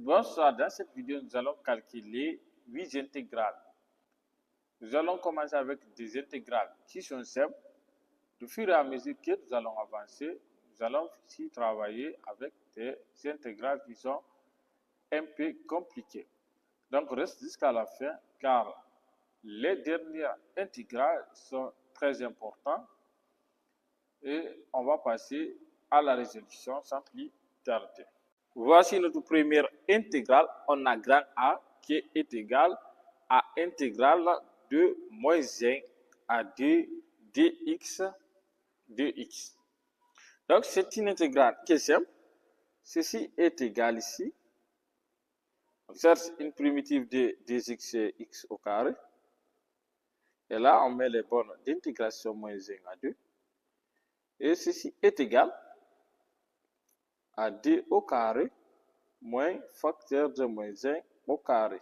Bonsoir, dans cette vidéo, nous allons calculer 8 intégrales. Nous allons commencer avec des intégrales qui sont simples. Au fur et à mesure que nous allons avancer, nous allons aussi travailler avec des intégrales qui sont un peu compliquées. Donc, reste jusqu'à la fin car les dernières intégrales sont très importantes et on va passer à la résolution sans plus tarder. Voici notre première intégrale. On a grand A qui est égal à intégrale de moins 1 à 2 dx dx. Donc, c'est une intégrale qui est simple. Ceci est égal ici. On cherche une primitive de 2x c'est x au carré. Et là, on met les bornes d'intégration moins 1 à 2. Et ceci est égal à 2 au carré moins facteur de moins 1 au carré.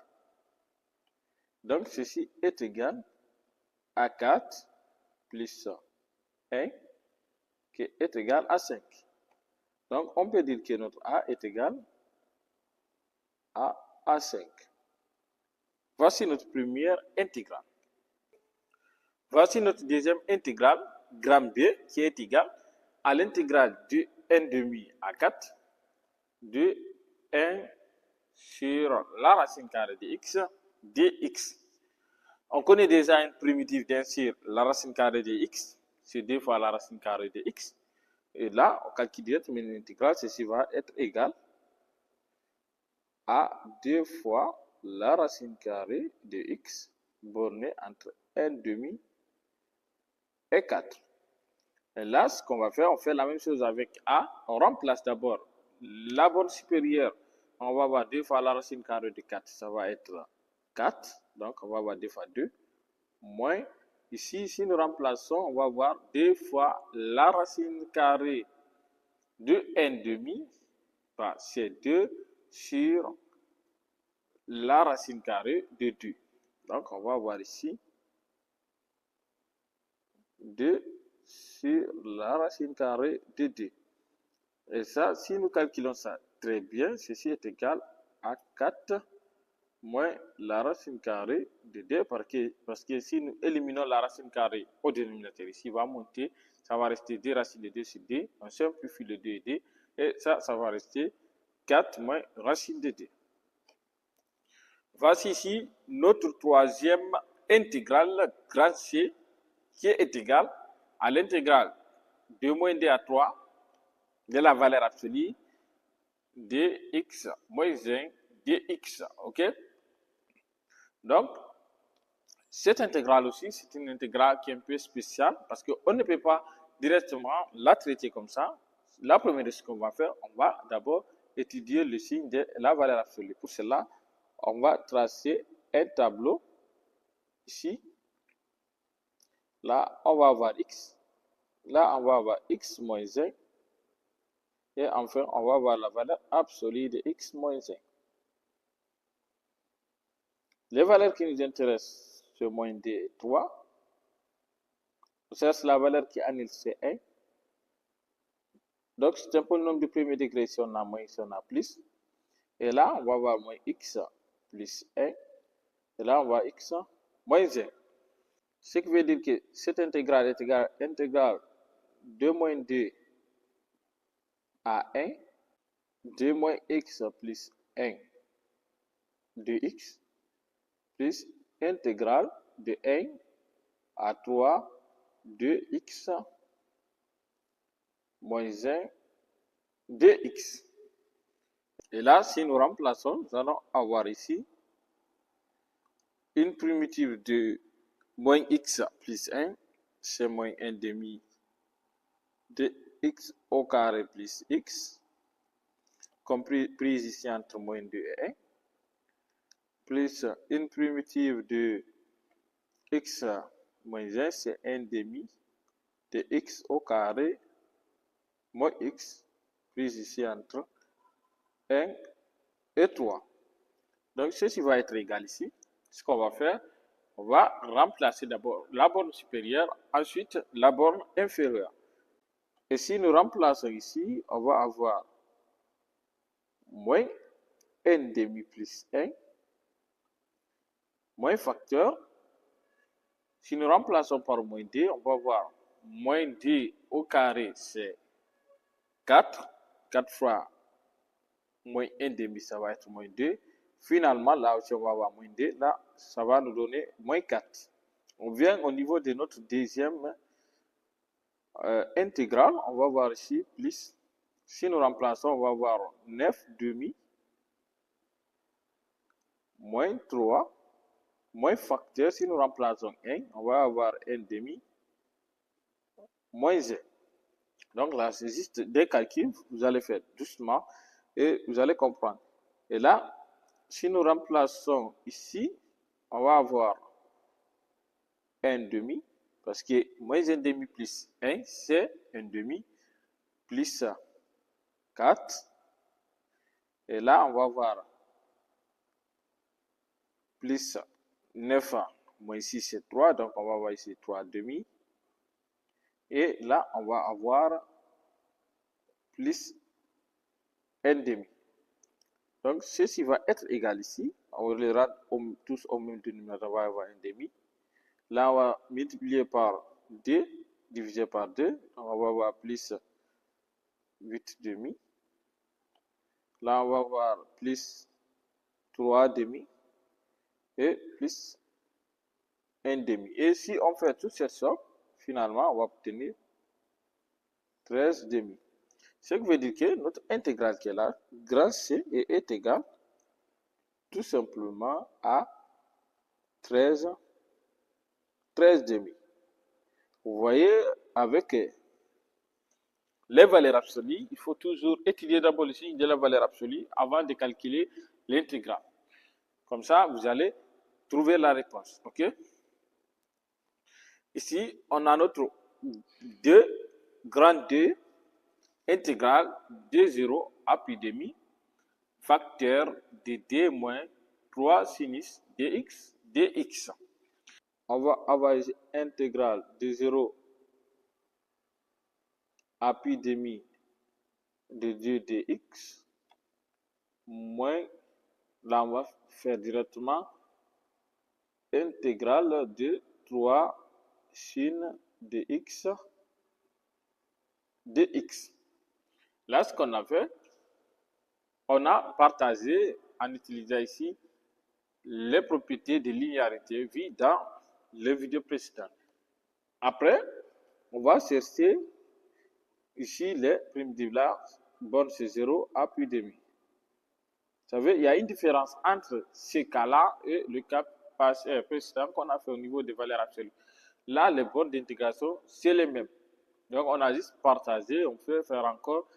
Donc, ceci est égal à 4 plus 1 qui est égal à 5. Donc, on peut dire que notre A est égal à 5. Voici notre première intégrale. Voici notre deuxième intégrale, grand B, qui est égal à l'intégrale de 1,5 à 4 de 1 sur la racine carrée de x dx. On connaît déjà une primitive d'1 sur la racine carrée de x, c'est 2 fois la racine carrée de x. Et là, on calcule directement une intégrale, ceci va être égal à 2 fois la racine carrée de x bornée entre 1,5 et 4. Et là, ce qu'on va faire, on fait la même chose avec A. On remplace d'abord la borne supérieure. On va avoir 2 fois la racine carrée de 4. Ça va être 4. Donc, on va avoir 2 fois 2. Moins, ici, si nous remplaçons, on va avoir 2 fois la racine carrée de 1,5. C'est 2 sur la racine carrée de 2. Donc, on va avoir ici 2 sur la racine carrée de 2. Et ça, si nous calculons ça très bien, ceci est égal à 4 moins la racine carrée de 2, parce que si nous éliminons la racine carrée au dénominateur, ici va monter, ça va rester 2 racines de 2 sur 2, on simplifie le 2 et 2, et ça va rester 4 moins racine de 2. Voici ici notre troisième intégrale, grand C, qui est égale à l'intégrale de moins 2 à 3 de la valeur absolue de x moins 1 dx. Ok? Donc, cette intégrale aussi, c'est une intégrale qui est un peu spéciale parce qu'on ne peut pas directement la traiter comme ça. La première chose qu'on va faire, on va d'abord étudier le signe de la valeur absolue. Pour cela, on va tracer un tableau ici. Là, on va avoir x. Là, on va avoir x moins 1. Et enfin, on va avoir la valeur absolue de x moins 1. Les valeurs qui nous intéressent, c'est moins 2 et 3. On cherche la valeur qui annule, c'est 1. Donc, c'est un polynôme de premier degré si on a moins, si on a plus. Et là, on va avoir moins x plus 1. Et là, on va x moins 1. Ce qui veut dire que cette intégrale est égale à l'intégrale de moins 2 à 1 de moins x plus 1 de x plus intégrale de 1 à 3 de x moins 1 de x. Et là, si nous remplaçons, nous allons avoir ici une primitive de moins x plus 1, c'est moins 1 demi de x au carré plus x, comprise ici entre moins 2 et 1, plus une primitive de x moins 1, c'est 1 demi de x au carré moins x, prise ici entre 1 et 3. Donc, ceci va être égal ici. Ce qu'on va faire, on va remplacer d'abord la borne supérieure, ensuite la borne inférieure. Et si nous remplaçons ici, on va avoir moins n demi plus 1, moins facteur. Si nous remplaçons par moins d, on va voir moins d au carré, c'est 4. 4 fois moins 1 demi, ça va être moins 2. Finalement, là aussi, on va avoir moins 2. Là, ça va nous donner moins 4. On vient au niveau de notre deuxième intégrale. On va voir ici plus. Si nous remplaçons, on va avoir 9 demi moins 3 moins facteur. Si nous remplaçons 1, on va avoir 1 demi moins 1. Donc là, c'est juste des calculs. Vous allez faire doucement et vous allez comprendre. Et là, si nous remplaçons ici, on va avoir 1 demi, parce que moins 1 demi plus 1, c'est 1 demi, plus 4. Et là, on va avoir plus 9 moins 6, c'est 3. Donc, on va avoir ici 3 demi. Et là, on va avoir plus 1 demi. Donc, ceci va être égal ici. On les rate tous au même dénominateur, on va avoir 1 demi. Là, on va multiplier par 2, divisé par 2. Donc, on va avoir plus 8 demi. Là, on va avoir plus 3 demi et plus 1 demi. Et si on fait toute cette somme, finalement, on va obtenir 13 demi. Ce qui veut dire que notre intégrale qui est là, grand C, est égal tout simplement à 13 demi. Vous voyez, avec les valeurs absolues, il faut toujours étudier d'abord le signe de la valeur absolue avant de calculer l'intégrale. Comme ça, vous allez trouver la réponse. OK? Ici, on a notre 2, grand 2, intégrale de 0 à pi demi, facteur de d moins 3 sinus dx, dx. On va avoir ici intégrale de 0 à pi demi de 2 dx, moins, là on va faire directement intégrale de 3 sin dx, dx. Là, ce qu'on a fait, on a partagé en utilisant ici les propriétés de linéarité vues dans les vidéos précédentes. Après, on va chercher ici les primitives là, borne c'est 0 à pi demi. Vous savez, il y a une différence entre ce cas-là et le cas précédent qu'on a fait au niveau des valeurs absolues. Là, les bornes d'intégration, c'est les mêmes. Donc, on a juste partagé, on peut faire encore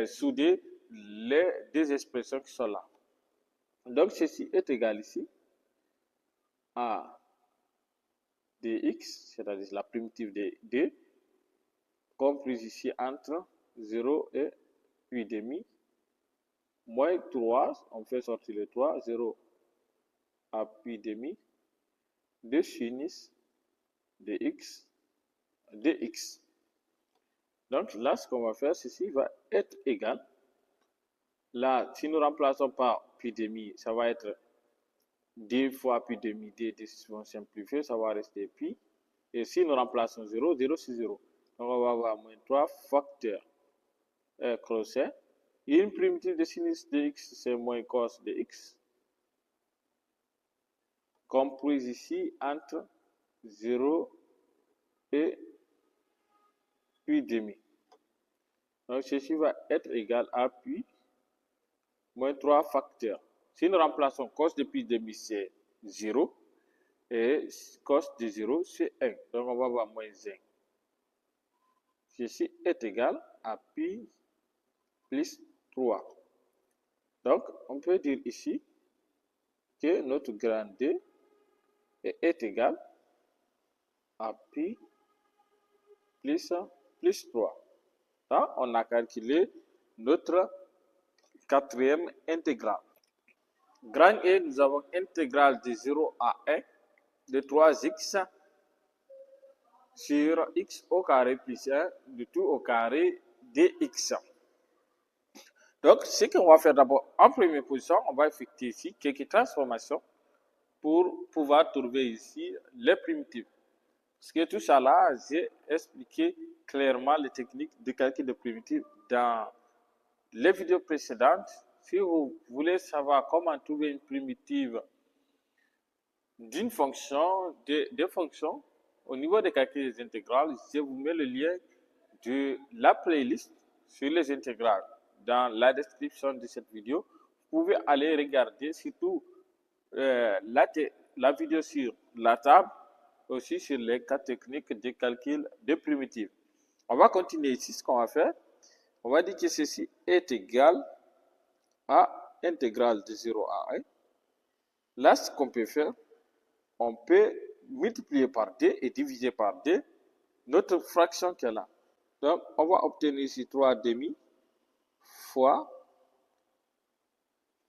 souder les deux expressions qui sont là. Donc, ceci est égal ici à dx, c'est-à-dire la primitive de d, comprise ici entre 0 et 8 demi, moins 3, on fait sortir le 3, 0 à pi demi, de sinus dx, dx. Donc là, ce qu'on va faire, ceci va être égal. Là, si nous remplaçons par pi demi, ça va être 2 fois pi demi, d vont simplifier, ça va rester pi. Et si nous remplaçons 0, 0 c'est 0. Donc on va avoir moins 3 facteur crochet. Une primitive de sinus dx, c'est moins cos de x, comprise ici entre 0 et pi demi. Donc ceci va être égal à pi moins 3 facteurs. Si nous remplaçons cos de pi demi, c'est 0. Et cos de 0, c'est 1. Donc on va avoir moins 1. Ceci est égal à pi plus 3. Donc on peut dire ici que notre grand D est égal à pi plus 3. Là, on a calculé notre quatrième intégrale. Grand E, nous avons intégrale de 0 à 1 de 3x sur x au carré plus 1 de tout au carré dx. Donc, ce qu'on va faire d'abord, en première position, on va effectuer ici quelques transformations pour pouvoir trouver ici les primitives. Parce que tout ça là, j'ai expliqué clairement les techniques de calcul de primitives dans les vidéos précédentes. Si vous voulez savoir comment trouver une primitive d'une fonction, des fonctions, au niveau des calculs des intégrales, je vous mets le lien de la playlist sur les intégrales dans la description de cette vidéo. Vous pouvez aller regarder surtout la vidéo sur la table, aussi sur les cas techniques de calcul de primitives. On va continuer ici. Ce qu'on va faire, on va dire que ceci est égal à intégrale de 0 à 1. Là, ce qu'on peut faire, on peut multiplier par 2 et diviser par 2 notre fraction qui est là. Donc, on va obtenir ici 3 demi fois,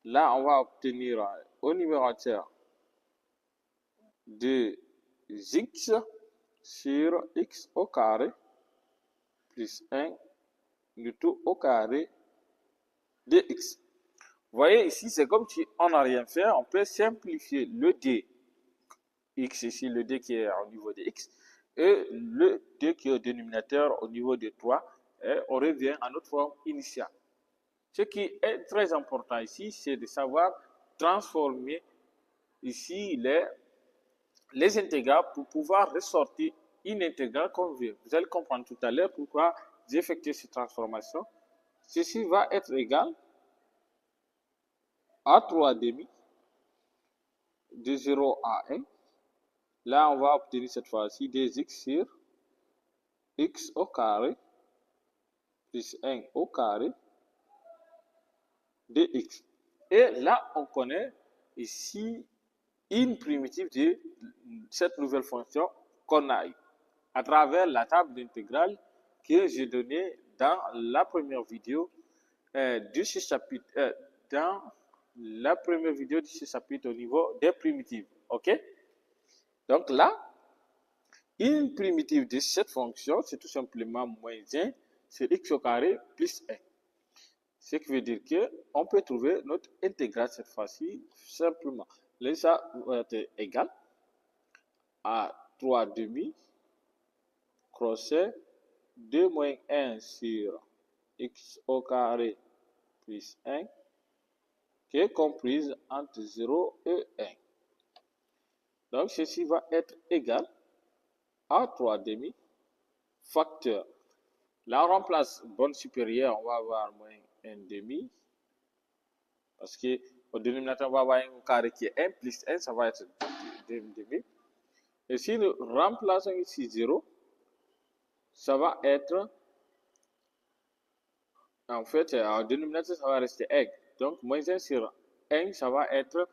là, on va obtenir au numéro entier 2x sur x au carré plus 1 du tout au carré de x. Vous voyez ici, c'est comme si on n'a rien fait. On peut simplifier le d x ici, le d qui est au niveau de x, et le d qui est au dénominateur au niveau de 3, et on revient à notre forme initiale. Ce qui est très important ici, c'est de savoir transformer ici les intégrales pour pouvoir ressortir une intégrale qu'on veut. Vous allez comprendre tout à l'heure pourquoi j'ai effectué cette transformation. Ceci va être égal à 3 demi de 0 à 1. Là, on va obtenir cette fois-ci 2x sur x au carré plus 1 au carré de x. Et là, on connaît ici une primitive de cette nouvelle fonction qu'on a eu à travers la table d'intégrale que j'ai donnée dans la première vidéo de ce chapitre, dans la première vidéo de ce chapitre au niveau des primitives. OK? Donc là, une primitive de cette fonction, c'est tout simplement moins 1 sur x au carré plus 1. Ce qui veut dire qu'on peut trouver notre intégrale cette fois-ci simplement. Là, ça va être égal à 3 demi crochet 2 moins 1 sur x au carré plus 1 qui est comprise entre 0 et 1. Donc, ceci va être égal à 3 demi facteur. Là, on remplace bonne supérieure, on va avoir moins 1 demi. Parce qu'au dénominateur, on va avoir un carré qui est 1 plus 1, ça va être 2 demi. Et si nous remplaçons ici 0, ça va être, en fait, au dénominateur, ça va rester 1. Donc, moins 1 sur 1, ça va être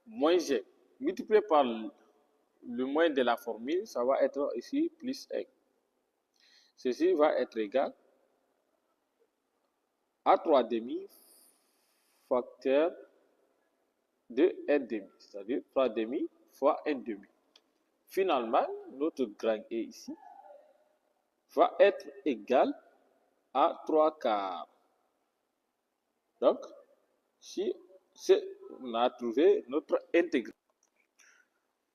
moins 1. Multiplié par le moins de la formule, ça va être ici plus 1. Ceci va être égal à 3 demi facteur de 1 demi, c'est-à-dire 3 demi fois 1 demi. Finalement, notre grand E ici va être égal à 3 quarts. Donc, si on a trouvé notre intégrale.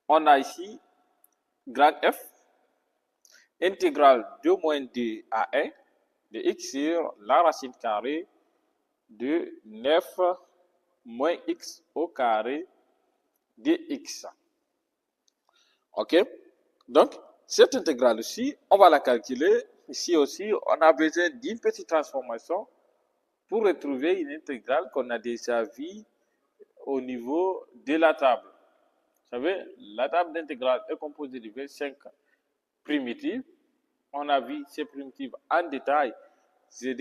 On a ici grand F, intégrale de moins 2 à 1 de x sur la racine carrée de 9 moins x au carré de x. OK? Donc, cette intégrale-ci, on va la calculer. Ici aussi, on a besoin d'une petite transformation pour retrouver une intégrale qu'on a déjà vue au niveau de la table. Vous savez, la table d'intégrale est composée de 25 primitives. On a vu ces primitives en détail. J'ai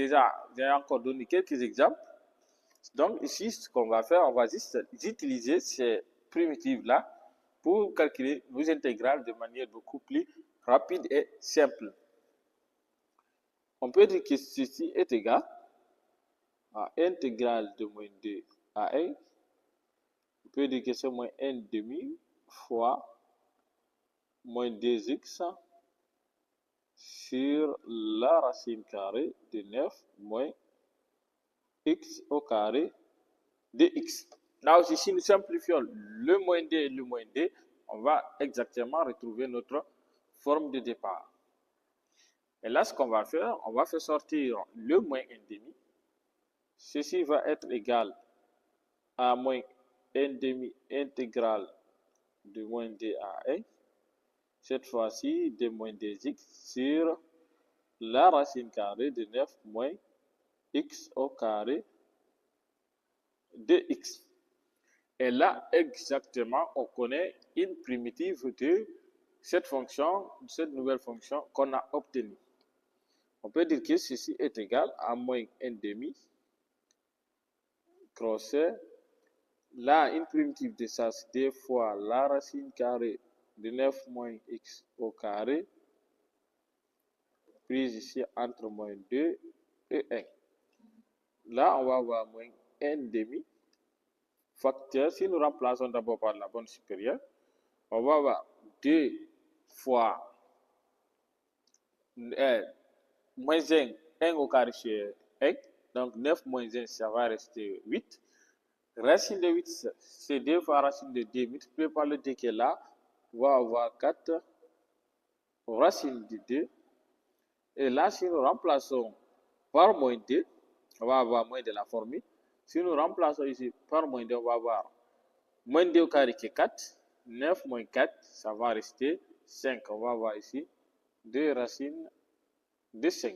encore donné quelques exemples. Donc ici, ce qu'on va faire, on va juste utiliser ces primitives-là pour calculer nos intégrales de manière beaucoup plus rapide et simple. On peut dire que ceci est égal à intégrale de moins 2 à 1. On peut dire que c'est moins 1 demi fois moins 2x sur la racine carrée de 9 moins x au carré de x. Là aussi, si nous simplifions le moins d et le moins d, on va exactement retrouver notre forme de départ. Et là, ce qu'on va faire, on va faire sortir le moins 1 demi. Ceci va être égal à moins 1 demi intégrale de moins d à 1. Cette fois-ci, d moins dx sur la racine carrée de 9 moins x au carré de x. Et là, exactement, on connaît une primitive de cette fonction, de cette nouvelle fonction qu'on a obtenue. On peut dire que ceci est égal à moins 1 demi crochet. Là, une primitive de ça, c'est 2 fois la racine carrée de 9 moins x au carré, prise ici entre moins 2 et 1. Là, on va avoir moins 1 demi facteur. Si nous remplaçons d'abord par la bonne supérieure, on va avoir 2 fois moins 1 au carré sur 1. Donc 9 moins 1, ça va rester 8. Racine de 8, c'est 2 fois racine de 2 multiplié par le 2 qui est là. On va avoir 4 racine de 2. Et là, si nous remplaçons par moins 2, on va avoir moins de la formule. Si nous remplaçons ici par moins 2, on va avoir moins 2 au carré qui est 4. 9 moins 4, ça va rester 5. On va avoir ici 2 racines de 5.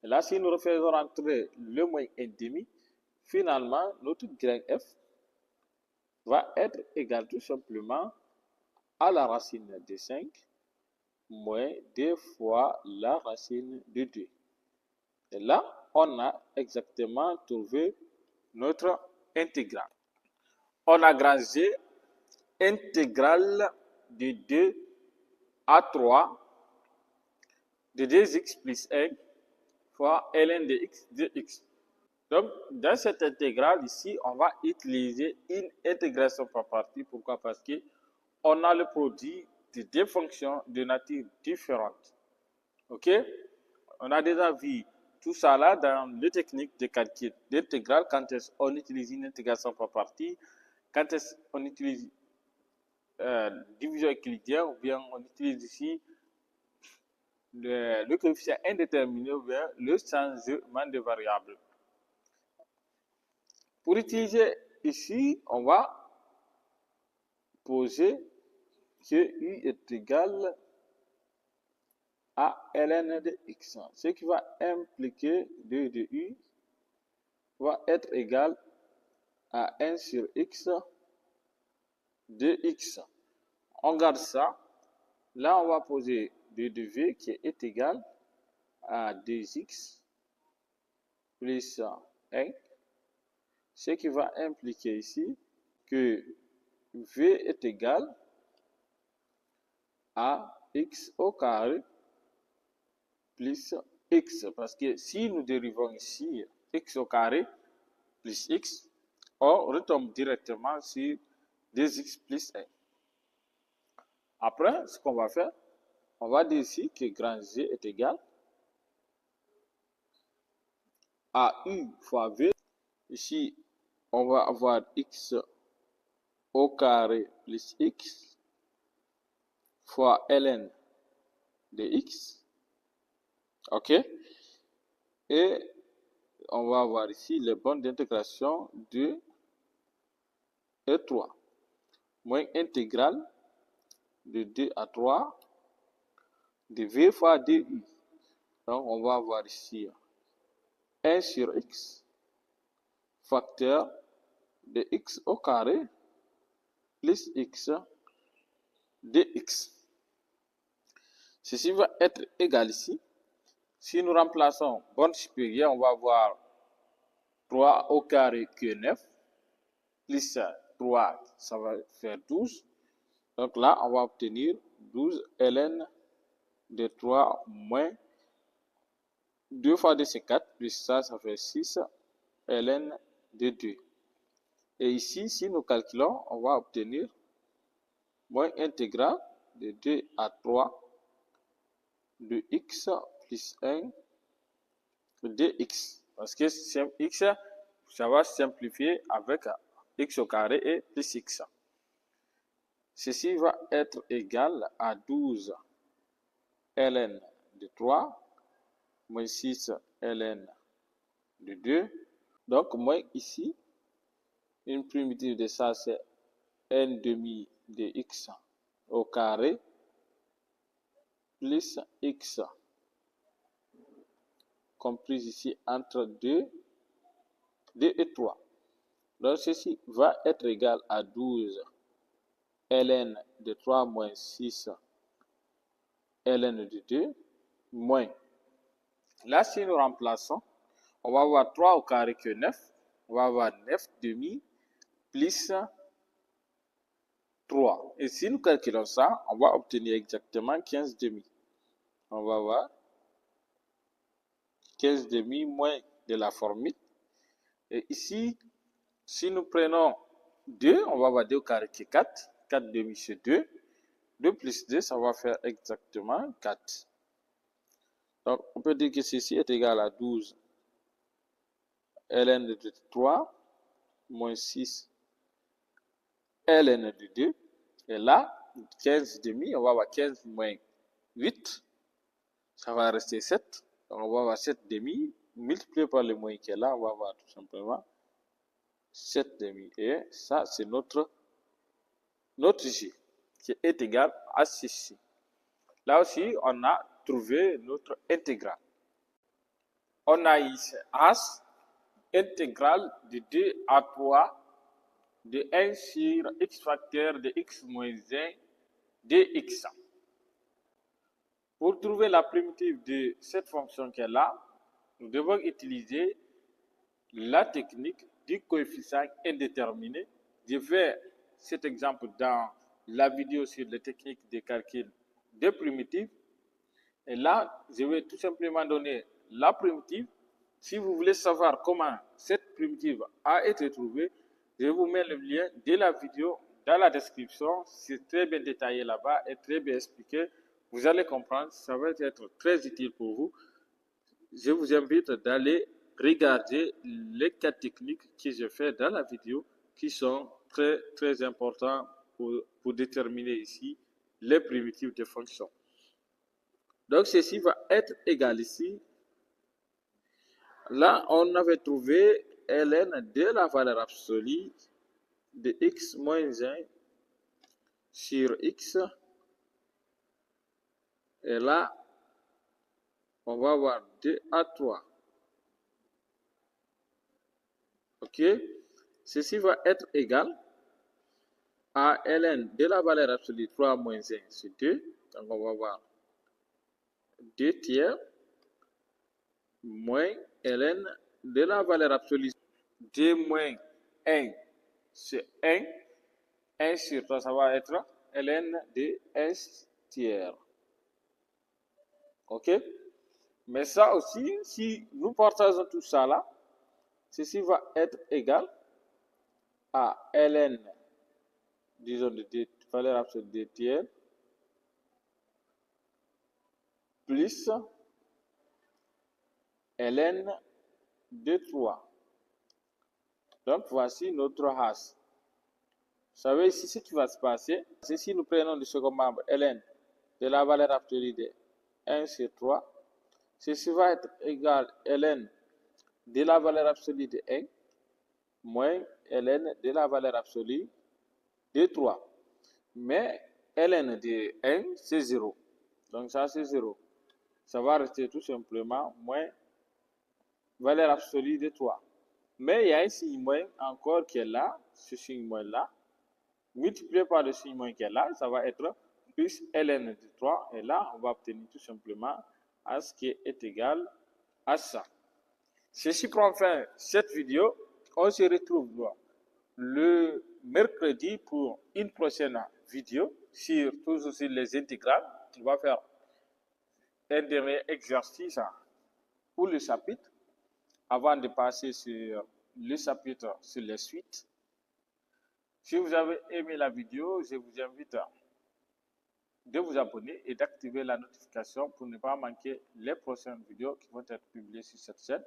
Et là, si nous refaisons rentrer le moins 1 demi, finalement, notre grain f va être égal tout simplement à la racine de 5 moins 2 fois la racine de 2. Et là, on a exactement trouvé notre intégrale. On a grand G, intégrale de 2 à 3 de 2x plus 1 fois ln de x de x. Donc, dans cette intégrale ici, on va utiliser une intégration par partie. Pourquoi? Parce qu'on a le produit de deux fonctions de nature différente. OK? On a déjà vu tout ça là dans les techniques de calcul d'intégrale, quand on utilise une intégration par partie, quand on utilise division euclidienne, ou bien on utilise ici le coefficient indéterminé ou bien le changement de variable. Pour utiliser ici, on va poser que U est égal à ln de x, ce qui va impliquer 2 de U va être égal à 1 sur x de x. On garde ça. Là, on va poser 2 de V qui est égal à 2x plus 1, ce qui va impliquer ici que V est égal à x au carré plus x. Parce que si nous dérivons ici x au carré plus x, on retombe directement sur 2x plus 1. Après, ce qu'on va faire, on va dire ici que grand G est égal à U fois V. Ici, on va avoir x au carré plus x fois ln de x. OK? Et on va avoir ici les bornes d'intégration 2 et 3. Moins intégrale de 2 à 3 de V fois du. Donc, on va avoir ici 1 sur x facteur de x au carré plus x de x. Ceci va être égal ici. Si nous remplaçons borne supérieure, on va avoir 3 au carré qui est 9, plus 3, ça va faire 12. Donc là, on va obtenir 12 ln de 3 moins 2 fois 2, c'est 4, plus ça fait 6 ln de 2. Et ici, si nous calculons, on va obtenir moins intégrale de 2 à 3 de x plus 1 de x. Parce que c'est x ça va simplifier avec x au carré et plus x. Ceci va être égal à 12 ln de 3 moins 6 ln de 2. Donc, moins ici, une primitive de ça, c'est n demi de x au carré plus x compris ici entre 2 et 3. Donc, ceci va être égal à 12 ln de 3 moins 6 ln de 2 moins. Là, si nous remplaçons, on va avoir 3 au carré que 9. On va avoir 9 demi plus 3. Et si nous calculons ça, on va obtenir exactement 15 demi. On va avoir 15 demi moins de la formule. Et ici, si nous prenons 2, on va avoir 2 au carré qui est 4. 4 demi c'est 2. 2 plus 2, ça va faire exactement 4. Donc, on peut dire que ceci est égal à 12 ln de 3 moins 6 ln de 2. Et là, 15 demi, on va avoir 15 moins 8. Ça va rester 7. Donc, on va avoir 7 demi. Multiplié par le moins qui est là, on va avoir tout simplement 7 demi. Et ça, c'est notre J, qui est égal à 6. Là aussi, on a trouvé notre intégrale. On a ici as intégrale de 2 à 3 de 1 sur x facteur de x moins 1 dx. Pour trouver la primitive de cette fonction qui est là, nous devons utiliser la technique du coefficient indéterminé. Je fais cet exemple dans la vidéo sur les techniques de calcul des primitives. Et là, je vais tout simplement donner la primitive. Si vous voulez savoir comment cette primitive a été trouvée, je vous mets le lien de la vidéo dans la description. C'est très bien détaillé là-bas et très bien expliqué. Vous allez comprendre, ça va être très utile pour vous. Je vous invite d'aller regarder les cas techniques que je fais dans la vidéo qui sont très, très importants pour déterminer ici les primitives de fonctions. Donc, ceci va être égal ici. Là, on avait trouvé ln de la valeur absolue de x moins 1 sur x. Et là, on va avoir 2 à 3. OK? Ceci va être égal à ln de la valeur absolue 3 moins 1 sur 2. Donc, on va avoir 2 tiers moins ln de la valeur absolue 2 moins 1 c'est 1. 1 sur 3, ça va être ln de 1 tiers. OK? Mais ça aussi, si nous partageons tout ça là, ceci va être égal à ln, disons, de valeur absolue de tiers, plus ln de 3. Donc, voici notre as. Vous savez ici ce qui va se passer. C'est si nous prenons le second membre ln de la valeur absolue de 1 sur 3, ceci va être égal à ln de la valeur absolue de 1 moins ln de la valeur absolue de 3. Mais ln de 1, c'est 0. Donc ça, c'est 0. Ça va rester tout simplement moins valeur absolue de 3. Mais il y a un signe moins encore qui est là, ce signe moins là. Multiplié par le signe moins qui est là, ça va être plus ln de 3. Et là, on va obtenir tout simplement à ce qui est égal à ça. Ceci prend fin cette vidéo. On se retrouve le mercredi pour une prochaine vidéo sur toujours sur les intégrales. On va faire un dernier exercice pour le chapitre avant de passer sur le chapitre sur les suites. Si vous avez aimé la vidéo, je vous invite de vous abonner et d'activer la notification pour ne pas manquer les prochaines vidéos qui vont être publiées sur cette chaîne.